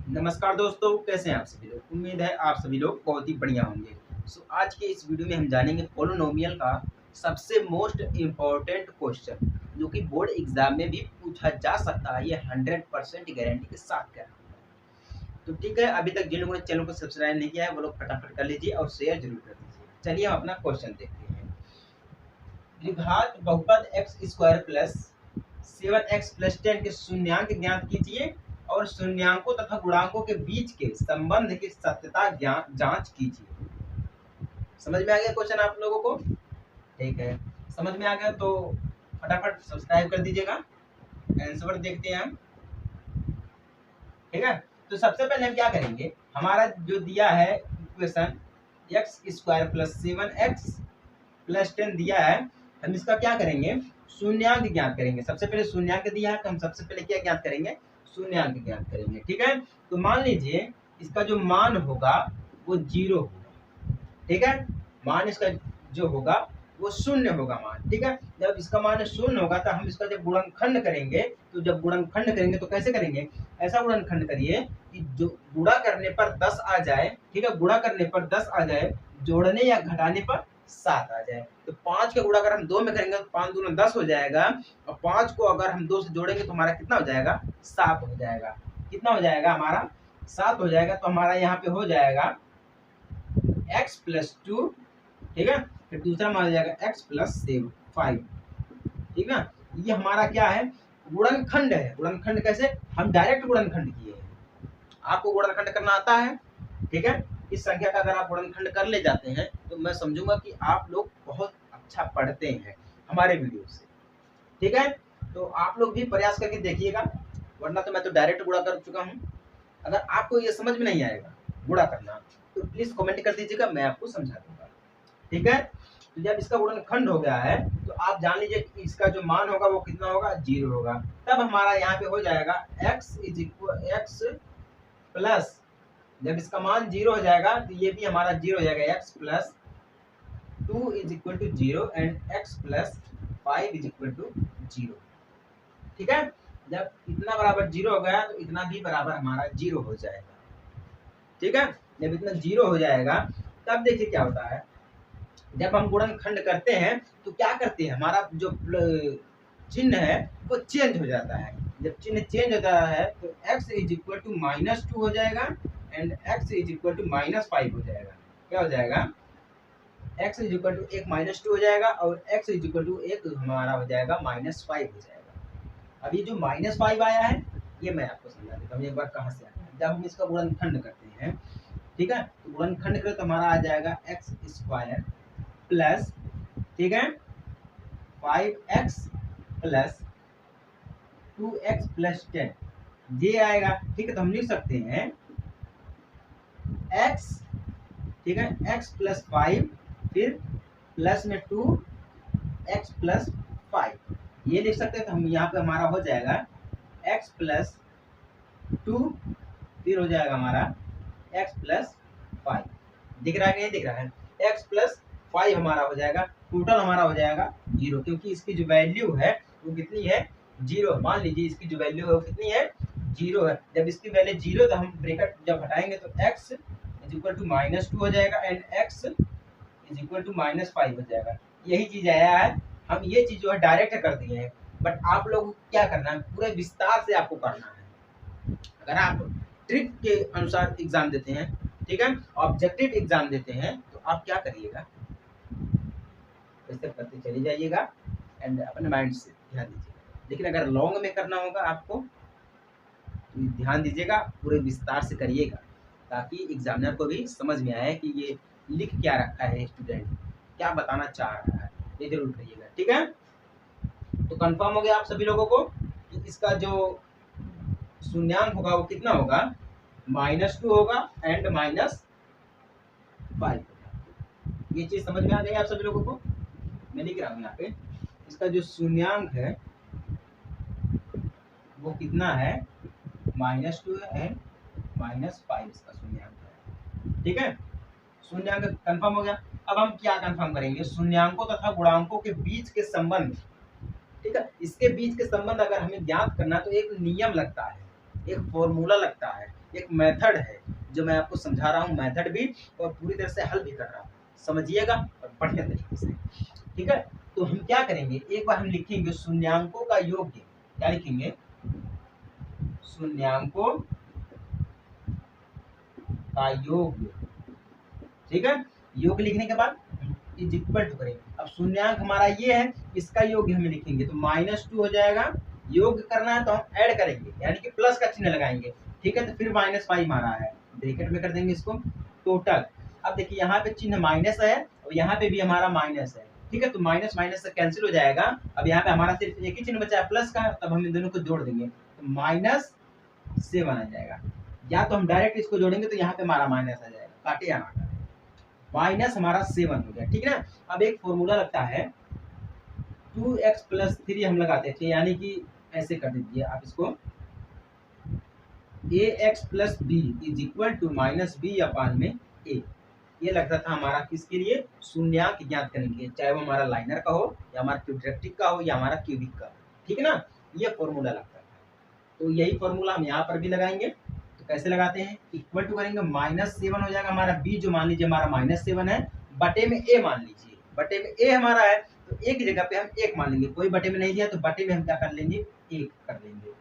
नमस्कार दोस्तों, कैसे हैं आप सभी लोग। उम्मीद है आप सभी लोग बहुत ही बढ़िया होंगे। आज के इस वीडियो में हम जानेंगे पोलिनोमियल का सबसे मोस्ट इम्पोर्टेंट क्वेश्चन, जो कि बोर्ड एग्जाम में भी पूछा जा सकता है। ये 100% गारंटी के साथ कह रहा हूँ। तो ठीक है, अभी तक जिन लोगों ने चैनल को सब्सक्राइब नहीं किया है वो लोग फटाफट कर लीजिए और शेयर जरूर कर दीजिए। चलिए हम अपना क्वेश्चन देखते हैं। द्विघात बहुपद x square plus 7x plus 10 के शून्यांक ज्ञात कीजिए और शून्यांकों तथा गुणांकों के बीच के संबंध की सत्यता जांच कीजिए। समझ में आ गया क्वेश्चन आप लोगों को? ठीक है, समझ में आ गया तो फटाफट सब्सक्राइब कर दीजिएगा। आंसर देखते हैं हम। ठीक है, तो सबसे पहले हम क्या करेंगे, हमारा जो दिया है equation x square plus 7x plus 10 दिया है, हम इसका क्या करेंगे, शून्यांक ज्ञात करेंगे। सबसे पहले शून्यांक दिया है तो हम सबसे पहले क्या ज्ञात करेंगे, शून्यांक ज्ञात करेंगे। ठीक है, तो मान लीजिए इसका जो मान होगा वो 0 होगा। ठीक है, मान इसका जो होगा वो शून्य होगा मान। ठीक है, जब इसका मान शून्य होगा तो हम इसका जब गुणनखंड करेंगे, तो जब गुणनखंड करेंगे तो कैसे करेंगे, ऐसा गुणनखंड करिए कि जो गुणा करने पर 10 आ जाए। ठीक है, गुणा करने पर 10 आ जाए, जोड़ने या घटाने पर 7 आ जाए। तो 5 का गुणा अगर हम 2 में करेंगे तो 5 दूना 10 हो जाएगा, और 5 को अगर हम 2 से जोड़ेंगे तो हमारा कितना हो जाएगा, 7 हो जाएगा। कितना हो जाएगा हमारा, 7 हो जाएगा। तो हमारा यहाँ पे हो जाएगा x प्लस 2। ठीक है, फिर दूसरा मान जाएगा x प्लस 5। ठीक है, ये हमारा क्या है, गुणनखंड है। गुणनखंड कैसे, हम डायरेक्ट गुणनखंड किए हैं। आपको गुणनखंड करना आता है? ठीक है, इस संख्या का अगर आप गुणनखंड कर ले जाते हैं तो मैं समझूंगा कि आप लोग बहुत अच्छा पढ़ते हैं हमारे वीडियो से। ठीक है, तो आप लोग भी प्रयास करके देखिएगा, वरना तो मैं तो डायरेक्ट गुणा कर चुका हूँ। अगर आपको ये समझ में नहीं आएगा गुणा करना तो प्लीज कमेंट कर दीजिएगा, मैं आपको समझा दूंगा। ठीक है, तो जब इसका गुणनखंड हो गया है तो आप जान लीजिए कि इसका जो मान होगा वो कितना होगा, 0 होगा। तब हमारा यहाँ पे हो जाएगा x is equal x plus, जब इसका मान 0 हो जाएगा तो ये भी हमारा 0 हो जाएगा, x plus 2 is equal to 0 and x plus 5 is equal to 0। ठीक है, जब इतना बराबर 0 हो गया तो इतना भी बराबर हमारा 0 हो जाएगा। ठीक है, जब इतना 0 हो जाएगा तब देखिए क्या होता है, जब हम गुणनखंड करते हैं तो क्या करते हैं, हमारा जो चिन्ह है वो चेंज हो जाता है। जब चिन्ह चेंज होता है तो x इज इक्वल टू -2 हो जाएगा and x is equal to -5 हो जाएगा। क्या हो जाएगा, x इज इक्वल टू 1 -2 हो जाएगा और x इज इक्वल टू 1 हमारा हो जाएगा -5 हो जाएगा। अब ये जो -5 आया है ये मैं आपको समझा देता हूँ एक बार कहाँ से आया है। जब हम इसका गुणनखंड करते हैं, ठीक है, तो गुणनखंड करें तो हमारा आ जाएगा एक्स स्क्वायर प्लस, ठीक है, 5x प्लस 2x प्लस 10 ये आएगा। ठीक है, तो हम लिख सकते हैं x, ठीक है, x प्लस 5 फिर प्लस में 2x प्लस 5 ये लिख सकते हैं। तो हम यहाँ पे हमारा हो जाएगा x प्लस 2 फिर हो जाएगा हमारा x प्लस 5। दिख रहा है कि नहीं दिख रहा है, x प्लस 5 हमारा हो जाएगा, टोटल हमारा हो जाएगा 0, क्योंकि इसकी जो वैल्यू है वो कितनी है, 0। मान लीजिए इसकी जो वैल्यू है वो कितनी है, 0 है। जब इसकी वैल्यू 0 तो हम ब्रैकेट जब हटाएंगे तो x इज इक्वल टू -2 हो जाएगा and x is equal to -5 हो जाएगा। यही चीज आया है, हम ये चीज जो है डायरेक्ट कर दिए हैं, बट आप लोग क्या करना है, पूरे विस्तार से आपको करना है। अगर आप ट्रिक के अनुसार एग्जाम देते हैं, ठीक है, ऑब्जेक्टिव एग्जाम देते हैं, तो आप क्या करिएगा, ऐसे करते चले जाइएगा एंड अपने माइंड से ध्यान दीजिएगा। लेकिन अगर लॉन्ग में करना होगा आपको तो ध्यान दीजिएगा, पूरे विस्तार से करिएगा, ताकि एग्जामिनर को भी समझ में आए कि ये लिख क्या रखा है, स्टूडेंट क्या बताना चाह रहा है। ये जरूर करिएगा। ठीक है, तो कंफर्म हो गया आप सभी लोगों को कि इसका जो शून्यांक होगा वो कितना होगा, -2 होगा एंड -5 होगा। ये चीज समझ में आ गई आप सभी लोगों को? मैं लिख रहा हूँ यहाँ पे, इसका जो शून्यांक है वो कितना है, -2 एंड -5 इसका शून्यांक है। ठीक है, शून्यांक कंफर्म हो गया। अब हम क्या कंफर्म करेंगे, शून्यांकों तथा गुणांकों के बीच के संबंध। ठीक है, इसके बीच के संबंध अगर हमें ज्ञात करना तो एक नियम लगता है, एक फॉर्मूला लगता है। एक मेथड है जो मैं आपको समझा रहा हूँ, मेथड भी और पूरी तरह से हल भी कर रहा हूँ, समझिएगा और बढ़िया तरीके से। ठीक है, तो हम क्या करेंगे, एक बार हम लिखेंगे शून्यांकों का योग, क्या लिखेंगे, शून्यांकों का योग। ठीक है, योग लिखने के बाद इज इक्वल टू करेंगे, अब शून्यांक हमारा ये है, इसका योग हमें लिखेंगे तो -2 हो जाएगा। योग करना है तो हम ऐड करेंगे, यानी कि प्लस का चिन्ह लगाएंगे। ठीक है, तो फिर -5 मारा है, ब्रैकेट में कर देंगे इसको टोटल। अब देखिए यहाँ पे चिन्ह माइनस है और यहाँ पे भी हमारा माइनस है। ठीक है, तो माइनस माइनस से कैंसिल हो जाएगा। अब यहाँ पे हमारा सिर्फ एक ही चिन्ह बचा है प्लस का, तब हम इन दोनों को जोड़ देंगे तो -7 आ जाएगा। या तो हम डायरेक्ट इसको जोड़ेंगे तो यहाँ पे हमारा माइनस आ जाएगा, काटे या ना काटे, माइनस हमारा 7 हो गया। ठीक है ना, अब एक फॉर्मूला लगता है 2x + 3 हम लगाते थे, यानी कि ऐसे कर दीजिए आप इसको, ax + b = -b/a। ये लगता था हमारा किसके लिए, शून्यांक ज्ञात करने के लिए, चाहे वो हमारा लाइनर का हो या हमारा क्वाड्रेटिक का हो या हमारा क्यूबिक का। ठीक है ना, ये फॉर्मूला लगता है। तो यही फॉर्मूला हम यहाँ पर भी लगाएंगे। तो कैसे लगाते हैं, इक्वल टू करेंगे, -7 हो जाएगा हमारा b, जो मान लीजिए हमारा -7 है, बटे में a मान लीजिए, बटे में a हमारा है तो एक जगह पे हम 1 मान लेंगे, कोई बटे में नहीं दिया तो बटे में हम क्या कर लेंगे, 1 कर लेंगे।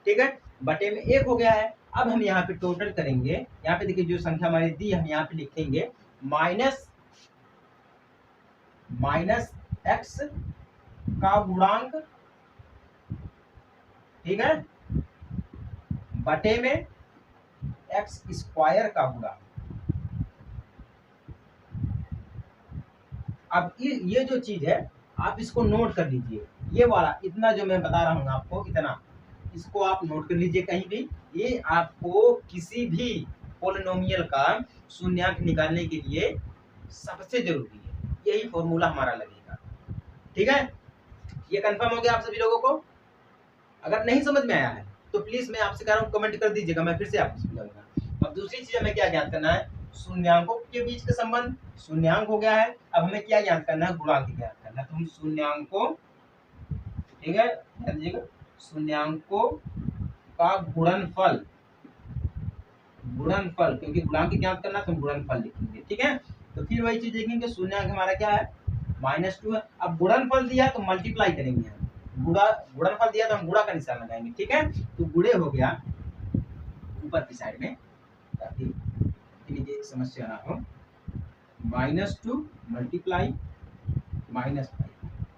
ठीक है, बटे में 1 हो गया है। अब हम यहाँ पे टोटल करेंगे, यहाँ पे देखिए जो संख्या हमारी दी हम यहाँ पे लिखेंगे माइनस x का गुणांक, ठीक है, बटे में x² का गुणा। अब ये जो चीज है आप इसको नोट कर लीजिए, ये वाला इतना जो मैं बता रहा हूँ आपको, इतना इसको आप नोट कर लीजिए कहीं भी। ये आपको किसी भी पोलिनोमियल का शून्यांक निकालने के लिए सबसे जरूरी है, यही फॉर्मूला हमारा लगेगा। ठीक है, ये कंफर्म हो गया आप सभी लोगों को। अगर नहीं समझ में आया है तो प्लीज मैं आपसे कह रहा हूँ कमेंट कर दीजिएगा, मैं फिर से आपको समझाऊंगा। अब दूसरी चीज हमें क्या ज्ञात करना है, शून्यांकों के बीच का संबंध, शून्यांक हो गया है। अब हमें क्या ज्ञात करना है, गुणांक ज्ञात करना है। तो हम शून्यांकों, ठीक है, ध्यान दीजिएगा, शून्यांकों का गुणनफल, क्योंकि गुणांक ज्ञात करना तो गुणनफल लिखेंगे। ठीक है, तो फिर वही चीज देखेंगे, शून्यांक हमारा क्या है, -2 है। अब गुणनफल दिया तो मल्टीप्लाई करेंगे हम, गुणनफल दिया तो हम गुणा का निशान लगाएंगे। ठीक है, तो गुणे हो गया ऊपर की साइड में, ताकि समस्या ना हो, -2 मल्टीप्लाई -5।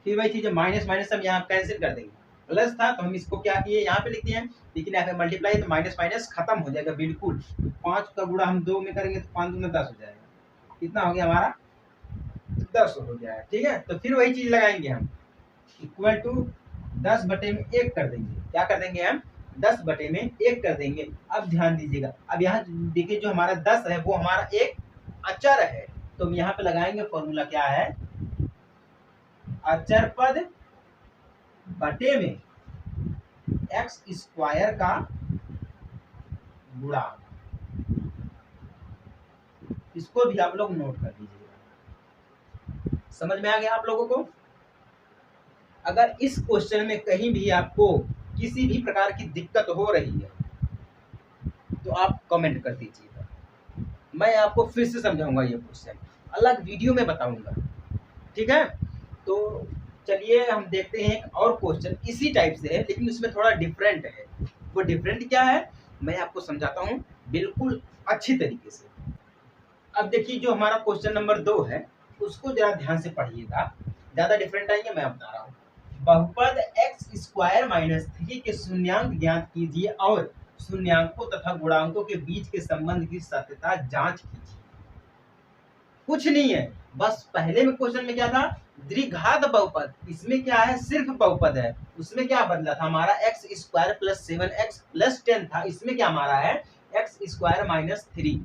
फिर वही चीज माइनस माइनस हम यहाँ कैंसिल कर देंगे, प्लस था तो हम इसको क्या किए, यहाँ पे लिखते हैं, लेकिन यहाँ पे मल्टीप्लाई तो माइनस माइनस खत्म हो जाएगा बिल्कुल। तो 5 का गुणा हम 2 में करेंगे तो 5 दूना 10 हो जाएगा, कितना हो गया हमारा, 10 हो जाएगा। ठीक है, तो फिर वही चीज लगाएंगे हम, इक्वल टू 10 बटे में 1 कर देंगे, क्या कर देंगे हम, 10 बटे में 1 कर देंगे। अब ध्यान दीजिएगा, अब यहाँ देखिए जो हमारा 10 है वो हमारा एक अचर है, तो हम यहाँ पे लगाएंगे फॉर्मूला क्या है, अचर पद बटे में x² का गुणा। इसको भी आप लोग नोट कर लीजिएगा। समझ में आ गया आप लोगों को। अगर इस क्वेश्चन में कहीं भी आपको किसी भी प्रकार की दिक्कत हो रही है तो आप कमेंट कर दीजिएगा, मैं आपको फिर से समझाऊंगा, ये क्वेश्चन अलग वीडियो में बताऊंगा। ठीक है, तो चलिए हम देखते हैं एक और क्वेश्चन इसी टाइप से है, लेकिन उसमें थोड़ा डिफरेंट है। वो डिफरेंट क्या है मैं आपको समझाता हूँ बिल्कुल अच्छी तरीके से। अब देखिए जो हमारा क्वेश्चन नंबर 2 है उसको जरा ध्यान से पढ़िएगा, ज्यादा डिफरेंट आएंगे, मैं बता रहा हूँ। बहुपद x² - 3 के शून्यांक ज्ञात कीजिए और शून्यांकों तथा गुणांकों के बीच के संबंध की सत्यता जांच कीजिए। कुछ नहीं है, बस पहले में क्वेश्चन में क्या था, द्विघात बहुपद, इसमें क्या है, सिर्फ बहुपद है। उसमें क्या बदला था हमारा, x² + 7x + 10 था, इसमें क्या हमारा है, x² - 3।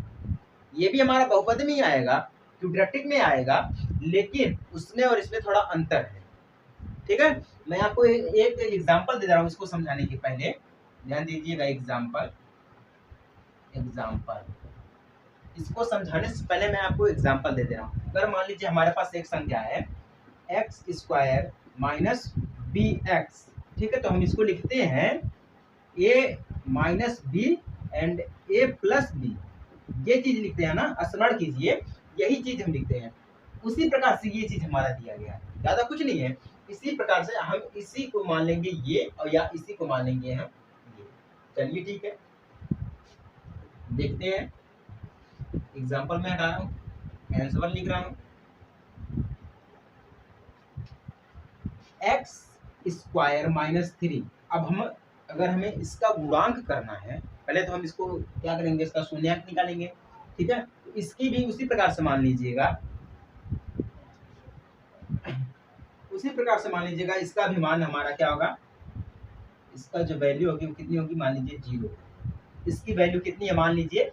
ये भी हमारा बहुपद में ही आएगा, क्वाड्रेटिक में आएगा, लेकिन उसमें और इसमें थोड़ा अंतर है। ठीक है, मैं आपको एक एग्जांपल दे रहा हूँ इसको समझाने के पहले, ध्यान दीजिएगा। एग्जांपल इसको समझाने से पहले मैं आपको एग्जांपल दे रहा हूँ। अगर मान लीजिए हमारे पास एक संख्या है x² - bx, ठीक है, तो हम इसको लिखते हैं a - b and A plus B, ये चीज लिखते हैं ना, स्मरण कीजिए यही चीज हम लिखते हैं। उसी प्रकार से ये चीज हमारा दिया गया है, ज्यादा कुछ नहीं है। इसी प्रकार से हम इसी को मान लेंगे ये, और या इसी को मान लेंगे हम ये। चलिए ठीक है, देखते हैं। एग्जाम्पल में हटा रहा हूँ, आंसर लिख रहा हूँ। X square minus 3। अब हम अगर हमें इसका गुणांक करना है, पहले तो हम इसको क्या करेंगे, इसका शून्यांक निकालेंगे। ठीक है, तो इसकी भी उसी प्रकार से मान लीजिएगा, उसी प्रकार से मान लीजिएगा इसका भी मान हमारा क्या होगा, इसका जो वैल्यू होगी वो कितनी होगी, मान लीजिए 0। इसकी वैल्यू कितनी है, मान लीजिए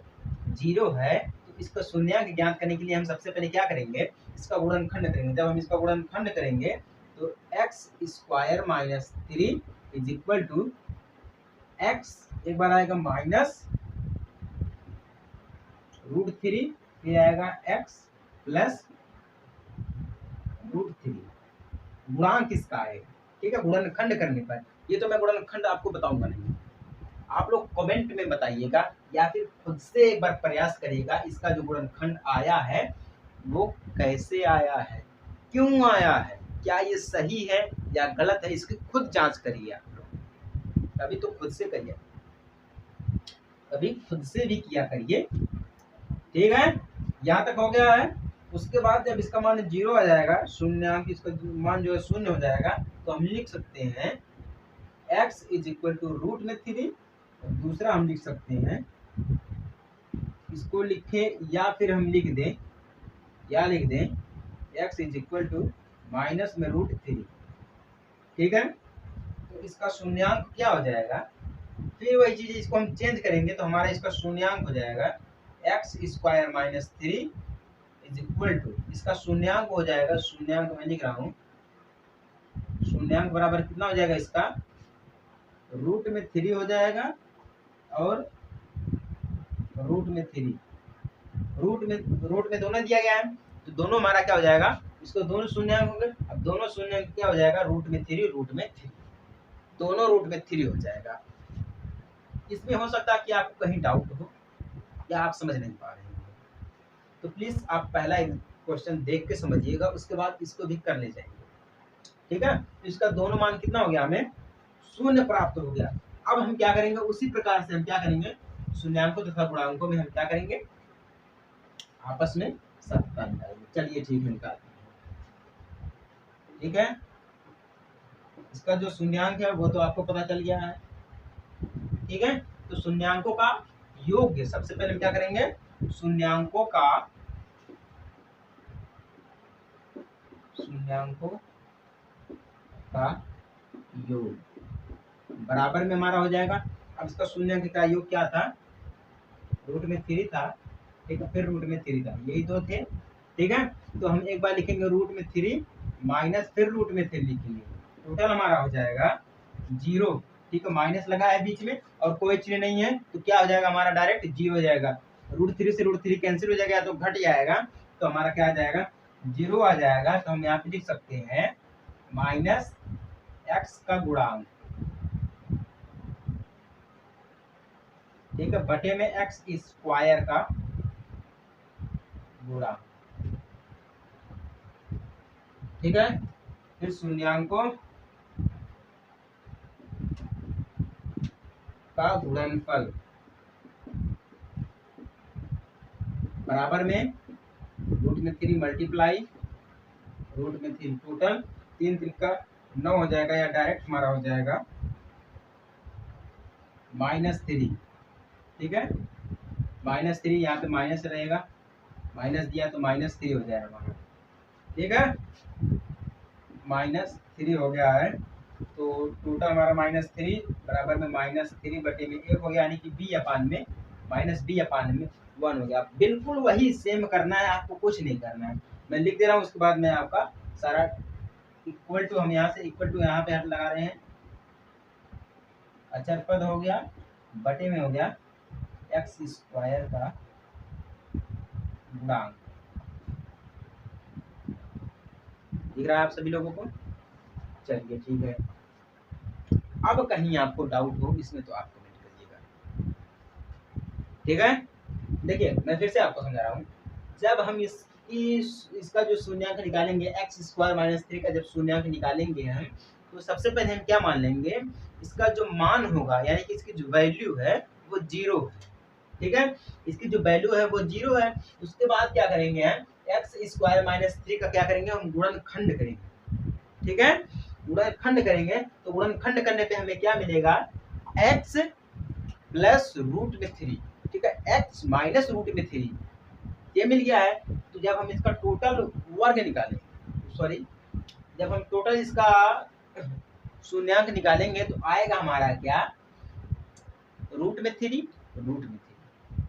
0 है। तो इसका शून्यांक ज्ञात करने के लिए हम सबसे पहले क्या करेंगे, इसका गुणनखंड करेंगे। जब हम इसका गुणनखंड करेंगे तो x square minus 3 is equal to x, एक बार आएगा माइनस √3, फिर आएगा एक्स प्लस √3। गुणांक किसका है, ठीक है, गुणनखंड करने पर। ये तो मैं गुणनखंड आपको बताऊंगा नहीं, आप लोग कमेंट में बताइएगा या फिर खुद से एक बार प्रयास करिएगा, इसका जो गुणनखंड आया है वो कैसे आया है, क्यों आया है, क्या ये सही है या गलत है, इसकी खुद जांच करिए आप लोग। अभी तो खुद से करिए, अभी खुद से भी किया करिए। ठीक है, यहाँ तक हो गया है। उसके बाद जब इसका मान 0 आ जाएगा, शून्यांक इसका मान जो है 0 हो जाएगा, तो हम लिख सकते हैं x इज इक्वल टू √3। दूसरा हम लिख सकते हैं, इसको लिखें या फिर हम लिख दें, x is equal to minus में √3। ठीक है, तो इसका शून्यांक क्या हो जाएगा, फिर वही चीज इसको हम चेंज करेंगे तो हमारा इसका शून्यांक हो जाएगा x square minus 3 is equal to, इसका शून्यांक हो जाएगा, शून्यांक मैं लिख रहा हूँ, शून्यांक बराबर कितना हो जाएगा, इसका √3 हो जाएगा और √3, रूट में दोनों दिया गया है, तो दोनों हमारा क्या हो जाएगा, इसको दोनों शून्यांक होंगे। अब दोनों शून्यांक क्या हो जाएगा, √3 दोनों √3 हो जाएगा। इसमें हो सकता है कि आपको कहीं डाउट हो या आप समझ नहीं पा रहे हैं, तो प्लीज आप पहला क्वेश्चन देख के समझिएगा, उसके बाद इसको भी कर ले जाएंगे। ठीक है, तो इसका दोनों मान कितना हो गया, हमें 0 प्राप्त हो गया। अब हम क्या करेंगे, उसी प्रकार से हम क्या करेंगे, शून्यांकों तथा गुणांकों में हम क्या करेंगे, आपस में सत्ता निकालेंगे। चलिए ठीक है, निकालते हैं। ठीक है, इसका जो शून्यांक है वो तो आपको पता चल गया है। ठीक है, तो शून्यांकों का योग, सबसे पहले हम क्या करेंगे, शून्यांकों का योग बराबर में हमारा हो जाएगा। अब इसका शून्यांक का योग क्या था, √3 था। ठीक है, फिर √3 था, यही दो थे। ठीक है, तो हम एक बार लिखेंगे √3 माइनस फिर √3 लिखेंगे, टोटल हमारा हो जाएगा 0। ठीक है, माइनस लगा है बीच में और कोई चीज नहीं है, तो क्या हो जाएगा, हमारा डायरेक्ट 0 हो जाएगा। √3 से √3 कैंसिल हो जाएगा तो घट जाएगा, तो हमारा क्या आ जाएगा, 0 आ जाएगा। तो हम यहाँ पे लिख सकते हैं माइनस x का गुणांक, ठीक है, बटे में x स्क्वायर का गुणांक। ठीक है, फिर शून्यांकों का गुणनफल बराबर में √3 मल्टीप्लाई √3, टोटल 3 त्रिका 9 हो जाएगा, या डायरेक्ट हमारा हो जाएगा -3। ठीक है, -3, यहाँ पे माइनस रहेगा, माइनस दिया तो -3 हो जाएगा हमारा। ठीक है, -3 हो गया है, तो टोटल हमारा -3 बराबर में -3 बटे में 1 हो गया, यानी कि b अपान में -1 हो गया। बिल्कुल वही सेम करना है, आपको कुछ नहीं करना है, मैं लिख दे रहा हूँ, उसके बाद मैं आपका सारा इक्वल टू, हम यहाँ से इक्वल टू यहाँ पे हट लगा रहे हैं, अचर पद हो गया, बटे में हो गया एक्स स्क्वायर का गुणांक। दिख रहा है आप सभी लोगों को, चलिए ठीक है। अब कहीं आपको डाउट हो इसमें तो आप कमेंट करिएगा। ठीक है, देखिए मैं फिर से आपको समझा रहा हूँ। जब हम इसका जो शून्यांक निकालेंगे एक्स स्क्वायर माइनस 3 का जब शून्यांक निकालेंगे हम, तो सबसे पहले हम क्या मान लेंगे, इसका जो मान होगा यानी कि इसकी जो वैल्यू है वो 0 है। ठीक है, इसकी जो वैल्यू है वो 0 है। उसके बाद क्या करेंगे हम, एक्स स्क्वायर माइनस 3 का क्या करेंगे, हम गुणनखंड करेंगे। ठीक है, गुणनखंड करेंगे तो गुणनखंड करने पे हमें क्या मिलेगा, एक्स प्लस रूट में 3। ठीक है, एक्स माइनस रूट में 3 ये मिल गया है। तो जब हम इसका टोटल वर्ग निकालेंगे, सॉरी जब हम टोटल इसका शून्यांक निकालेंगे तो आएगा हमारा क्या, रूट में 3। रूट में 3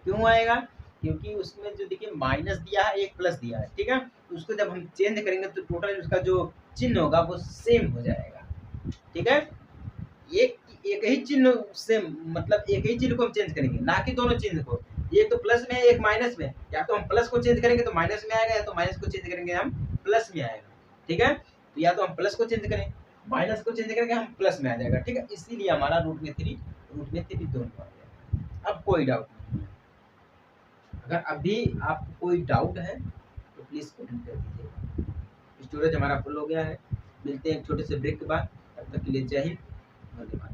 क्यों आएगा, क्योंकि उसमें जो देखिए माइनस दिया है एक प्लस दिया है। ठीक है, तो उसको जब हम चेंज करेंगे तो टोटल उसका जो चिन्ह होगा वो सेम हो जाएगा। ठीक है, एक एक ही चिन्ह से मतलब एक ही चिन्ह को हम चेंज करेंगे, ना कि दोनों चिन्ह को। ये तो प्लस में है एक माइनस में, या तो हम प्लस को चेंज करेंगे तो माइनस में आएगा, या तो माइनस को चेंज करेंगे हम प्लस में आएगा। ठीक है, तो या तो हम प्लस को चेंज करें, माइनस को चेंज करेंगे हम प्लस में आ जाएगा। ठीक है, इसीलिए हमारा रूट में 3 दोनों आ जाएगा। अब कोई डाउट नहीं है, अगर अभी आपको कोई डाउट है तो प्लीज कमेंट कर दीजिएगा। स्टोरेज हमारा फुल हो गया है। मिलते हैं एक छोटे से ब्रेक के बाद, तब तक के लिए जय हिंद, धन्यवाद।